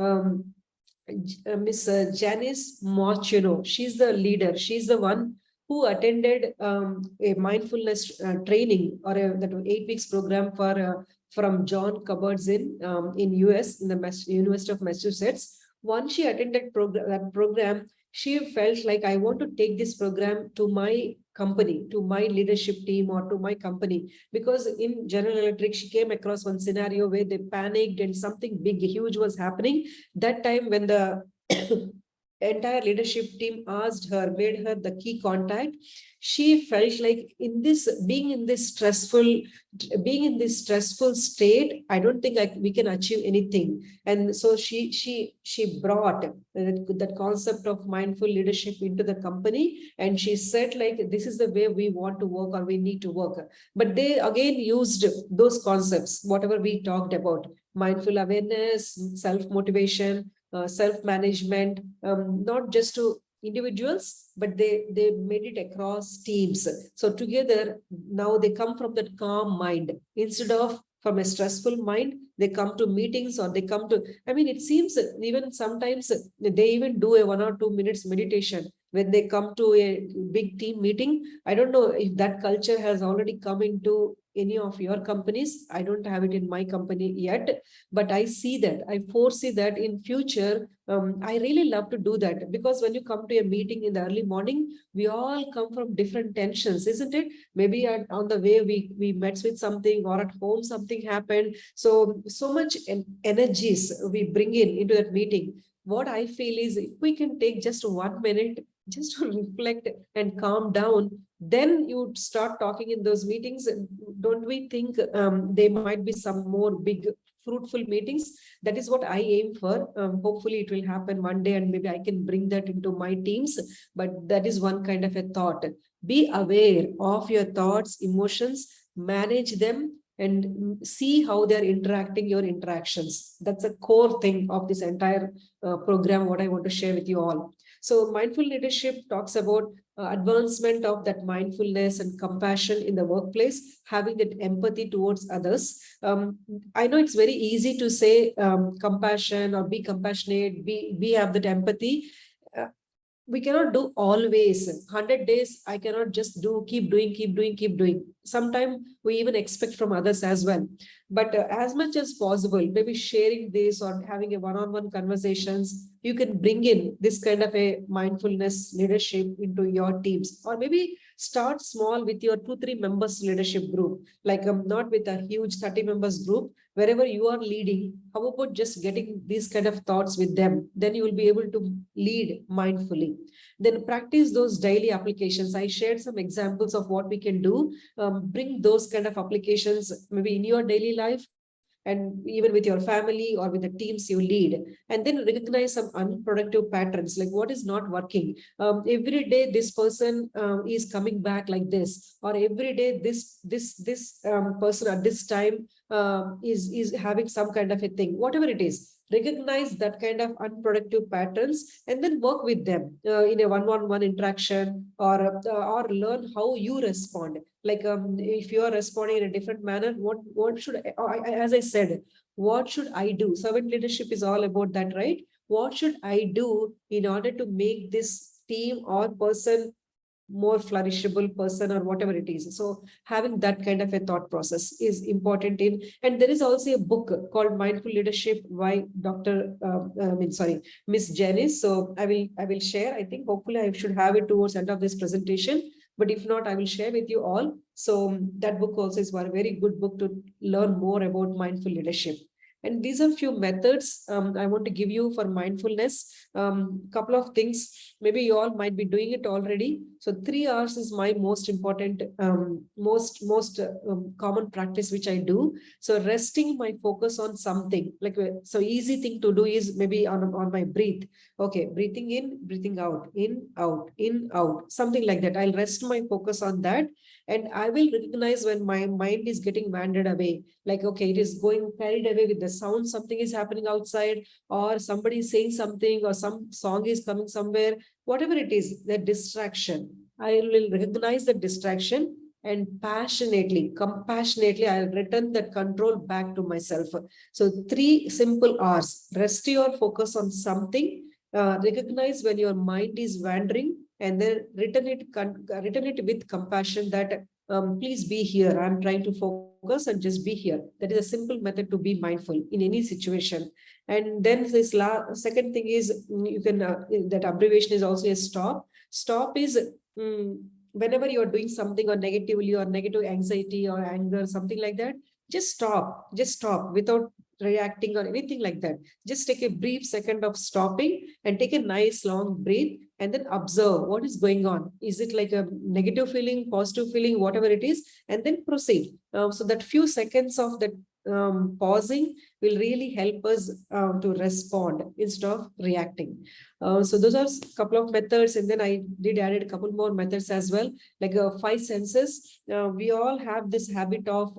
Miss Janice Morchino, she's the leader. She's the one who attended a mindfulness training or that 8 weeks program for from John Cupboards in US, in the University of Massachusetts. Once she attended that program, she felt like, I want to take this program to my company, to my leadership team, or to my company. Because in General Electric, she came across one scenario where they panicked and something big, huge was happening. That time when the entire leadership team asked her, made her the key contact, she felt like being in this stressful state, I don't think we can achieve anything. And so she brought that concept of mindful leadership into the company, and she said, like, this is the way we want to work, or we need to work. But they again used those concepts, whatever we talked about: mindful awareness, self-motivation, self-management, not just to individuals, but they made it across teams. So together, now they come from that calm mind. Instead of from a stressful mind, they come to meetings, or they come to, I mean, it seems even sometimes they even do a 1 or 2 minutes meditation when they come to a big team meeting. I don't know if that culture has already come into any of your companies. I don't have it in my company yet, but I see that, I foresee that in future. I really love to do that, because when you come to a meeting in the early morning, we all come from different tensions, isn't it? Maybe on the way we met with something, or at home something happened. So much energies we bring into that meeting. What I feel is, if we can take just 1 minute just to reflect and calm down, then you start talking in those meetings. Don't we think there might be some more big fruitful meetings? That is what I aim for. Hopefully it will happen one day, and maybe I can bring that into my teams. But that is one kind of a thought. Be aware of your thoughts, emotions, manage them, and see how they're interacting your interactions. That's a core thing of this entire program, what I want to share with you all. So mindful leadership talks about advancement of that mindfulness and compassion in the workplace, having that empathy towards others. I know it's very easy to say compassion, or be compassionate, be have that empathy. Uh, we cannot do always 100 days. I cannot just keep doing. Sometimes we even expect from others as well. But as much as possible, maybe sharing this or having a one-on-one conversations, you can bring in this kind of a mindfulness leadership into your teams. Or maybe start small with your 2-3 members leadership group, like not with a huge 30 members group. Wherever you are leading, how about just getting these kind of thoughts with them? Then you will be able to lead mindfully. Then practice those daily applications. I shared some examples of what we can do. Bring those kind of applications maybe in your daily life, and even with your family or with the teams you lead. And then recognize some unproductive patterns, like what is not working. Every day this person is coming back like this, or every day this person at this time is having some kind of a thing, whatever it is. Recognize that kind of unproductive patterns, and then work with them in a one-on-one interaction, or learn how you respond. Like if you are responding in a different manner, what should as I said, what should I do? Servant leadership is all about that, right? What should I do in order to make this team or person more flourishable person, or whatever it is? So having that kind of a thought process is important and there is also a book called Mindful Leadership by Miss Janice. So I will share. I think hopefully I should have it towards end of this presentation, but if not, I will share with you all. So that book also is a very good book to learn more about mindful leadership. And these are few methods I want to give you for mindfulness. Couple of things, maybe you all might be doing it already. So 3 hours is my most important, most common practice which I do. So resting my focus on something, like so easy thing to do is maybe on my breath. Okay, breathing in, breathing out, in, out, something like that. I'll rest my focus on that, and I will recognize when my mind is getting wandered away. Like, okay, it is going carried away with the sound, something is happening outside, or somebody is saying something, or some song is coming somewhere, whatever it is, the distraction. I will recognize the distraction, and passionately, compassionately, I'll return that control back to myself. So 3 simple R's: rest your focus on something, recognize when your mind is wandering, and then return it with compassion that please be here. I'm trying to focus and just be here. That is a simple method to be mindful in any situation. And then this second thing is you can that abbreviation is also a stop. Stop is whenever you're doing something or negatively or negative anxiety or anger, something like that, just stop without reacting or anything like that. Just take a brief second of stopping and take a nice long breath and then observe what is going on. Is it like a negative feeling, positive feeling, whatever it is, and then proceed. So that few seconds of that pausing will really help us to respond instead of reacting. So those are a couple of methods, and then I did added a couple more methods as well, like 5 senses. We all have this habit of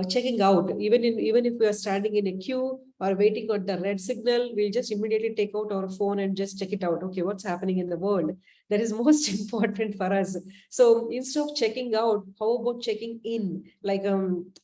checking out, even if we are standing in a queue or waiting on the red signal, we'll just immediately take out our phone and just check it out. Okay, what's happening in the world? That is most important for us. So instead of checking out, how about checking in? Like,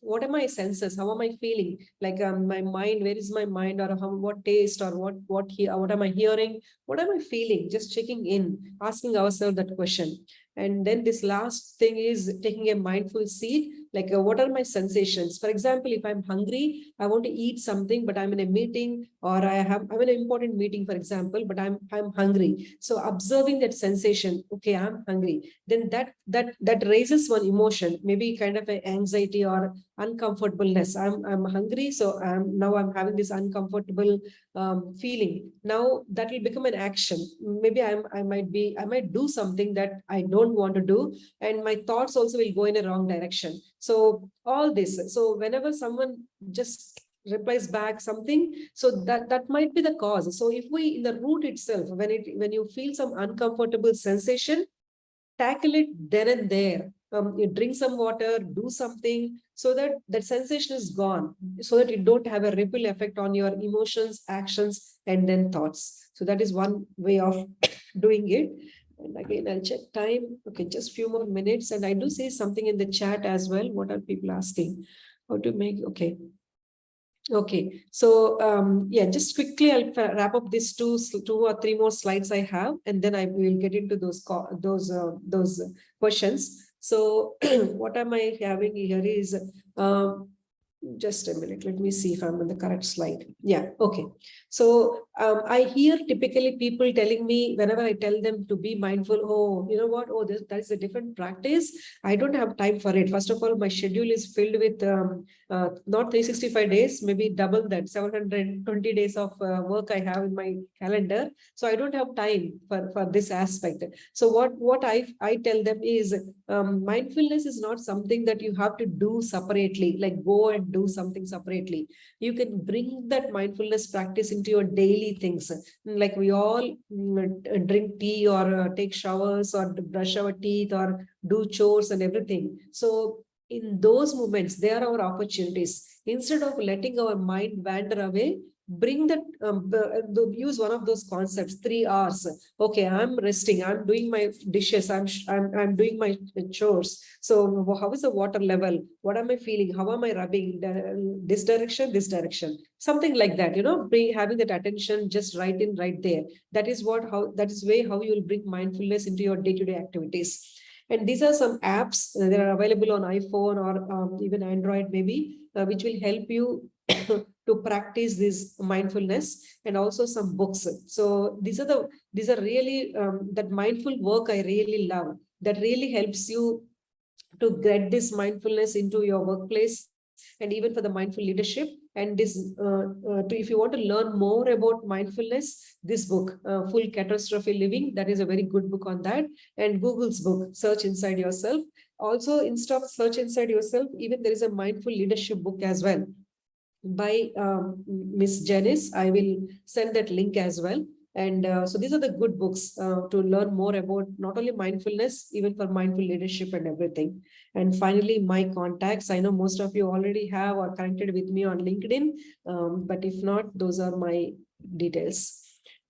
what are my senses? How am I feeling? Like, my mind, where is my mind? Or what taste or what am I hearing? What am I feeling? Just checking in, asking ourselves that question. And then this last thing is taking a mindful seat. Like, what are my sensations? For example, if I'm hungry, I want to eat something, but I'm in a meeting, or I'm in an important meeting, for example, but I'm hungry. So observing that sensation, okay, I'm hungry. Then that raises one emotion, maybe kind of an anxiety or uncomfortableness. I'm hungry, so I'm having this uncomfortable feeling. Now that will become an action. Maybe I might do something that I don't want to do, and my thoughts also will go in a wrong direction. So all this. So whenever someone just replies back something, so that might be the cause. So if we, in the root itself, when you feel some uncomfortable sensation, tackle it then and there. You drink some water, do something, so that that sensation is gone, so that you don't have a ripple effect on your emotions, actions, and then thoughts. So that is one way of doing it. And again, I'll check time. Okay, just few more minutes. And I do see something in the chat as well. What are people asking? How to make, okay. Okay, so yeah, just quickly I'll wrap up these two or three more slides I have, and then I will get into those questions. So what am I having here is just a minute. Let me see if I'm on the correct slide. Yeah, okay. So I hear typically people telling me whenever I tell them to be mindful, oh, you know what? Oh, that is a different practice. I don't have time for it. First of all, my schedule is filled with not 365 days, maybe double that, 720 days of work I have in my calendar. So I don't have time for this aspect. So what I tell them is mindfulness is not something that you have to do separately, like go and do something separately. You can bring that mindfulness practice into your daily things. Like we all drink tea or take showers or brush our teeth or do chores and everything. So in those moments, they are our opportunities. Instead of letting our mind wander away, bring that, use one of those concepts, 3 R's. Okay, I'm resting, I'm doing my dishes, I'm doing my chores. So how is the water level? What am I feeling? How am I rubbing? This direction, something like that, having that attention just right in, right there. That is how you will bring mindfulness into your day-to-day activities. And these are some apps that are available on iPhone or even Android, maybe, which will help you to practice this mindfulness, and also some books. So these are really that mindful work I really love. That really helps you to get this mindfulness into your workplace, and even for the mindful leadership. And this, if you want to learn more about mindfulness, this book, Full Catastrophe Living, that is a very good book on that. And Google's book, Search Inside Yourself. Also, instead of Search Inside Yourself, even there is a mindful leadership book as well by Miss Janice. I will send that link as well. And so these are the good books to learn more about not only mindfulness, even for mindful leadership and everything. And finally, my contacts. I know most of you already have or connected with me on LinkedIn, but if not, those are my details.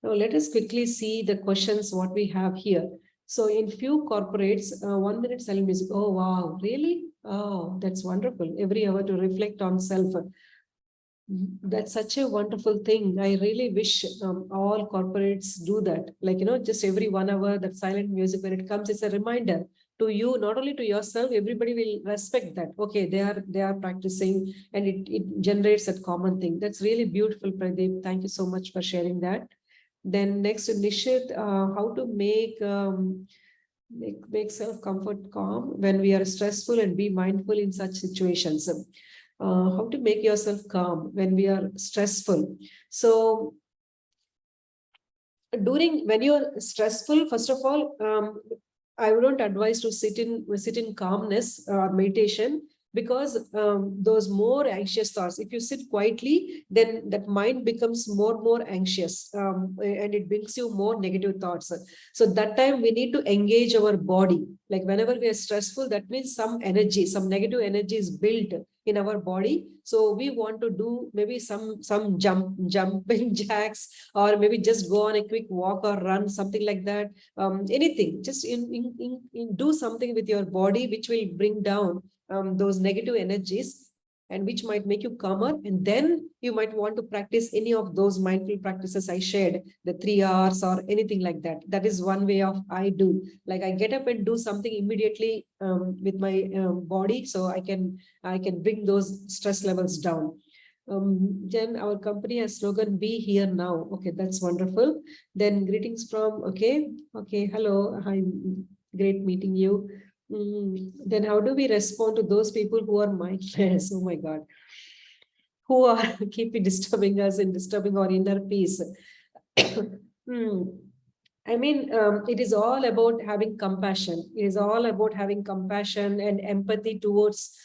Now let us quickly see the questions what we have here. So in few corporates, 1 minute silent music. Oh, wow, really? Oh, that's wonderful. Every hour to reflect on self. That's such a wonderful thing. I really wish all corporates do that. Like, just every 1 hour, that silent music, when it comes, it's a reminder to you, not only to yourself, everybody will respect that. Okay, they are practicing, and it generates that common thing. That's really beautiful, Pradeep. Thank you so much for sharing that. Then next, Nishit, how to make self-comfort calm when we are stressful and be mindful in such situations. How to make yourself calm when we are stressful. So when you're stressful, first of all, I wouldn't advise to sit in calmness or meditation, because those more anxious thoughts, if you sit quietly, then that mind becomes more anxious, and it brings you more negative thoughts. So that time we need to engage our body. Like whenever we are stressful, that means some negative energy is built in our body. So we want to do maybe some jumping jacks, or maybe just go on a quick walk or run, something like that. Anything, just do something with your body which will bring down those negative energies, and which might make you calmer. And then you might want to practice any of those mindful practices I shared, the 3 hours or anything like that. That is one way of I do. Like I get up and do something immediately with my body, so I can bring those stress levels down. Then our company has slogan, be here now. Okay, that's wonderful. Then greetings from, okay, hello, hi, great meeting you. Then how do we respond to those people who are mindless? Oh my God, who are keep disturbing us and disturbing our inner peace. Hmm. I mean, it is all about having compassion. It is all about having compassion and empathy towards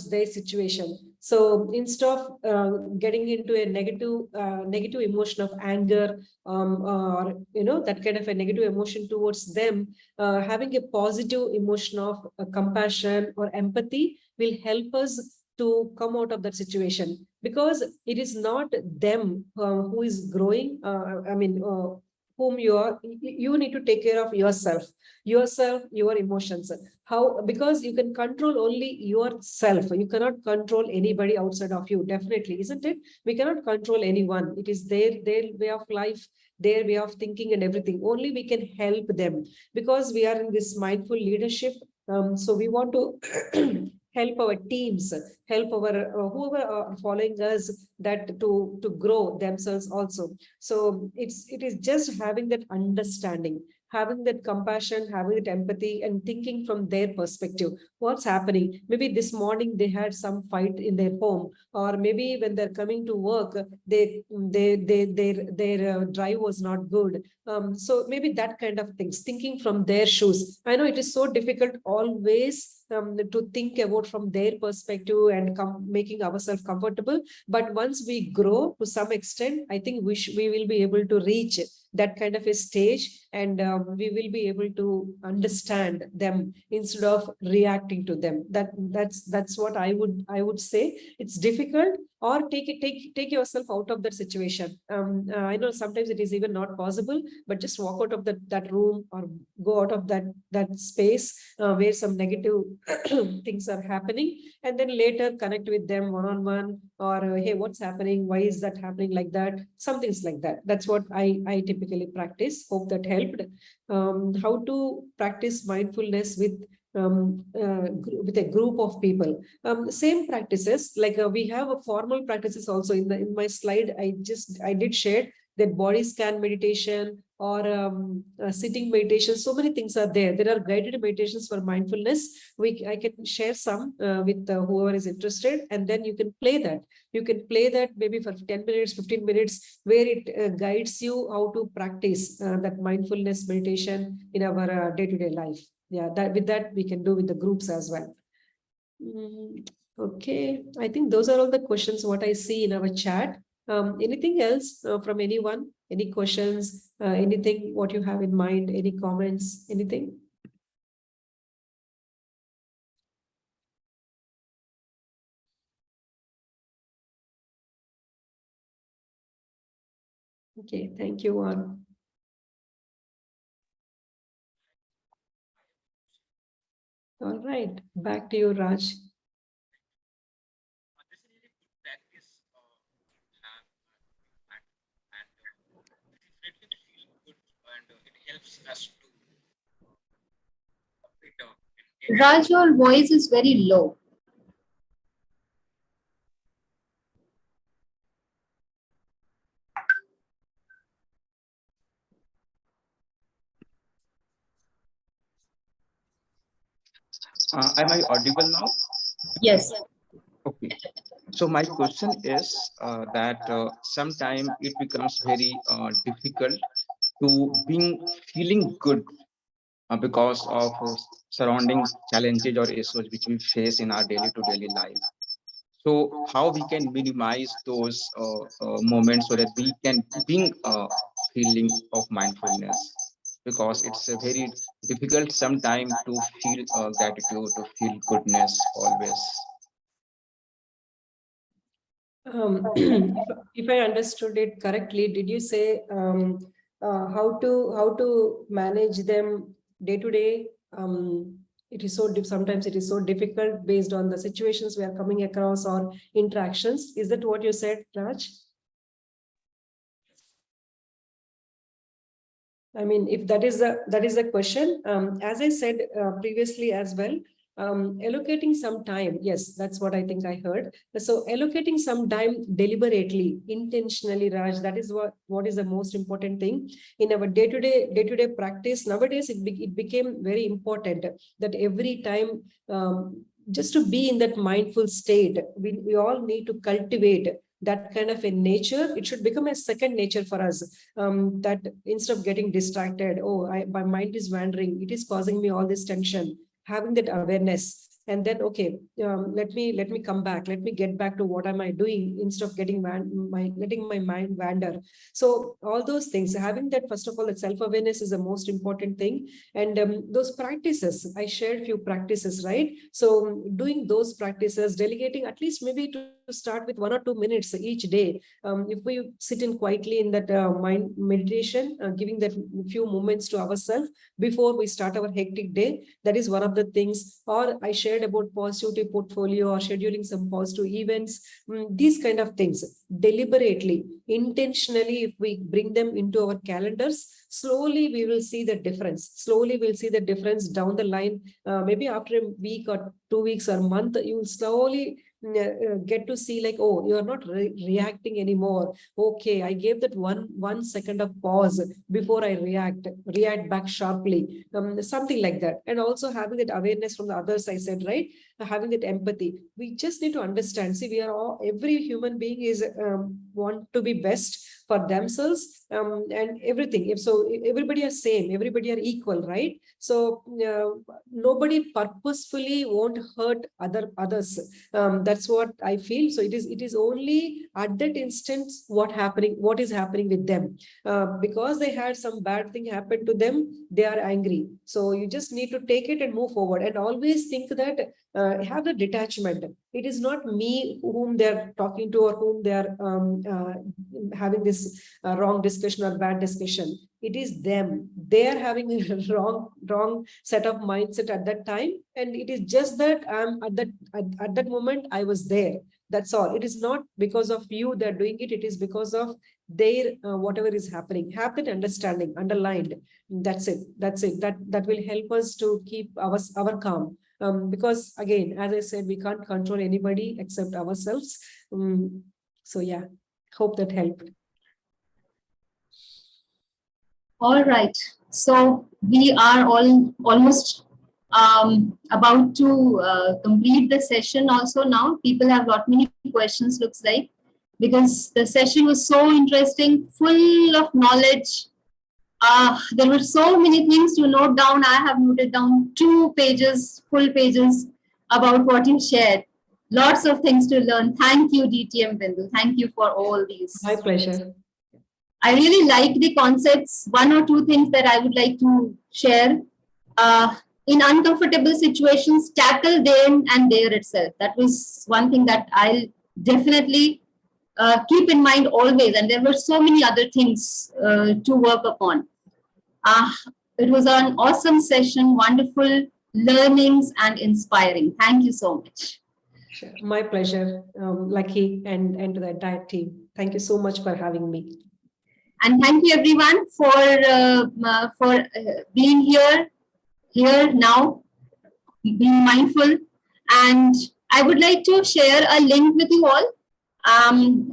their situation. So instead of getting into a negative emotion of anger, or that kind of a negative emotion towards them, having a positive emotion of compassion or empathy will help us to come out of that situation, because it is not them who is growing. Whom you need to take care of yourself, your emotions. How? Because you can control only yourself. You cannot control anybody outside of you, definitely, isn't it? We cannot control anyone. It is their way of life, their way of thinking and everything. Only we can help them, because we are in this mindful leadership. So we want to help our teams, help our whoever are following us, that to grow themselves also. So it is just having that understanding, having that compassion, having that empathy, and thinking from their perspective. What's happening? Maybe this morning they had some fight in their home, or maybe when they're coming to work, their drive was not good. So maybe that kind of things, thinking from their shoes. I know it is so difficult always to think about from their perspective and making ourselves comfortable. But once we grow to some extent, I think we will be able to reach that kind of a stage, and we will be able to understand them instead of reacting to them. That's what I would say. It's difficult, or take yourself out of that situation. I know sometimes it is even not possible, but just walk out of that room, or go out of that space where some negative things are happening, and then later connect with them one-on-one, or hey, what's happening, why is that happening like that, some things like that. That's what I typically practice. Hope that helped. How to practice mindfulness with a group of people. Same practices, like we have a formal practices also. In my slide, I did share that body scan meditation, or sitting meditation. So many things are there. There are guided meditations for mindfulness. I can share some with whoever is interested, and then you can play that. You can play that maybe for 10 minutes, 15 minutes, where it guides you how to practice that mindfulness meditation in our day-to-day life. Yeah, that we can do with the groups as well. Okay, I think those are all the questions what I see in our chat. Anything else from anyone? Any questions? Anything what you have in mind? Any comments? Anything? Okay, thank you, all. All right, back to you, Raj. Raj, your voice is very low. Am I audible now? Yes. Okay. So my question is that sometimes it becomes very difficult to being feeling good because of surrounding challenges or issues which we face in our daily to daily life. So how we can minimize those moments so that we can bring a feeling of mindfulness, because it's a very difficult sometime to feel gratitude, to feel goodness always. If I understood it correctly, did you say how to manage them day to day? It is so sometimes it is so difficult based on the situations we are coming across or interactions. Is that what you said, Raj? I mean, if that is the question, as I said previously as well, allocating some time. Yes, that's what I think I heard. So allocating some time deliberately, intentionally, Raj, that is what is the most important thing in our day-to-day practice. Nowadays, it became very important that every time, just to be in that mindful state, we all need to cultivate that kind of a nature. It should become a second nature for us, that instead of getting distracted, oh, my mind is wandering, it is causing me all this tension, having that awareness, and then okay, let me come back, let me get back to what am I doing, instead of letting my mind wander. So all those things, having that, first of all, that self-awareness is the most important thing. And those practices, I shared few practices, right? So doing those practices, delegating at least maybe to start with 1 or 2 minutes each day. If we sit in quietly in that mind meditation, giving that few moments to ourselves before we start our hectic day, that is one of the things. Or I shared about positivity portfolio or scheduling some positive events. These kind of things, deliberately, intentionally, if we bring them into our calendars, slowly we will see the difference. Slowly we'll see the difference down the line. Maybe after a week or 2 weeks or month, you will slowly get to see, like, oh, you are not reacting anymore. Okay, I gave that one second of pause before I react back sharply, something like that. And also having that awareness from the others, I said, right? Having that empathy. We just need to understand, see, we are all, every human being is want to be best for themselves, and everything. If so, everybody are same, everybody are equal, right? So nobody purposefully won't hurt others. That's what I feel. So it is only at that instance what is happening with them, because they had some bad thing happen to them, they are angry. So you just need to take it and move forward, and always think that have the detachment. It is not me whom they're talking to, or whom they're having this wrong discussion or bad discussion. It is them. They are having a wrong set of mindset at that time, and it is just that I'm at that moment I was there. That's all. It is not because of you they're doing it. It is because of their whatever is happening. Have that understanding underlined. That's it. That's it. That will help us to keep our calm. Because again, as I said, we can't control anybody except ourselves. So yeah, hope that helped. All right. So we are almost about to complete the session also now. People have got many questions, looks like, because the session was so interesting, full of knowledge. There were so many things to note down. I have noted down 2 pages, full pages about what you shared. Lots of things to learn. Thank you, DTM Bindu. Thank you for all these. My pleasure. I really like the concepts. 1 or 2 things that I would like to share. In uncomfortable situations, tackle them and there itself. That was one thing that I'll definitely keep in mind always. And there were so many other things to work upon. It was an awesome session, wonderful learnings and inspiring. Thank you so much. Sure. My pleasure, Lucky, and to the entire team. Thank you so much for having me. And thank you everyone for being here now, being mindful. And I would like to share a link with you all.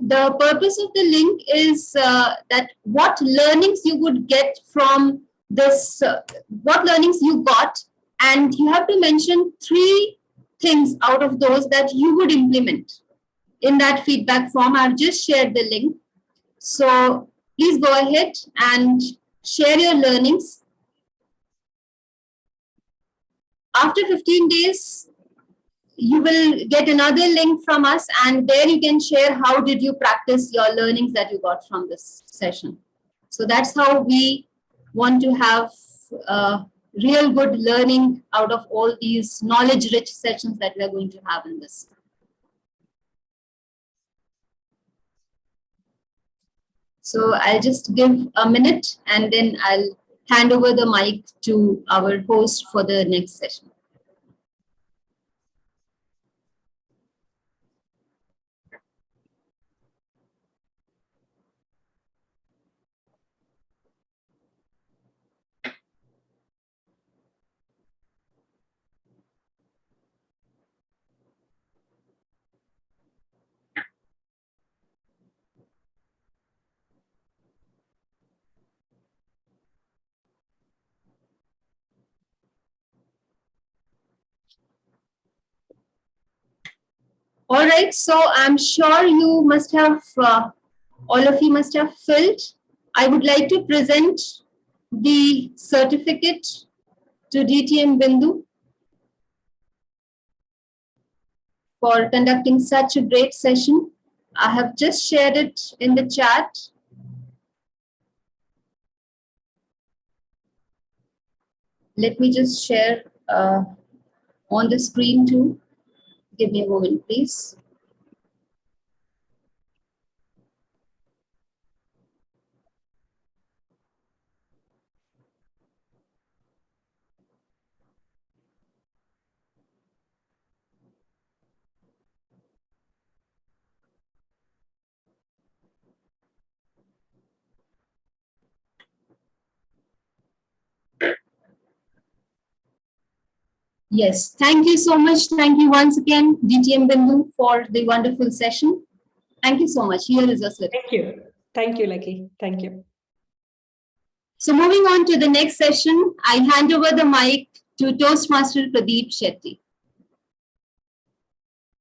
The purpose of the link is that what learnings you would get from this, what learnings you got, and you have to mention 3 things out of those that you would implement in that feedback form. I've just shared the link. So please go ahead and share your learnings. After 15 days, you will get another link from us, and there you can share how did you practice your learnings that you got from this session. So that's how we want to have real good learning out of all these knowledge-rich sessions that we are going to have in this. So I'll just give a minute and then I'll hand over the mic to our host for the next session. All right, so I'm sure you must have, all of you must have filled. I would like to present the certificate to DTM Bindu for conducting such a great session. I have just shared it in the chat. Let me just share on the screen too. Give me a moment, please. Yes, thank you so much. Thank you once again, DTM Bindu, for the wonderful session. Thank you so much. Here is a slip. Thank you. Thank you, Lucky. Thank you. So moving on to the next session, I hand over the mic to Toastmaster Pradeep Shetty.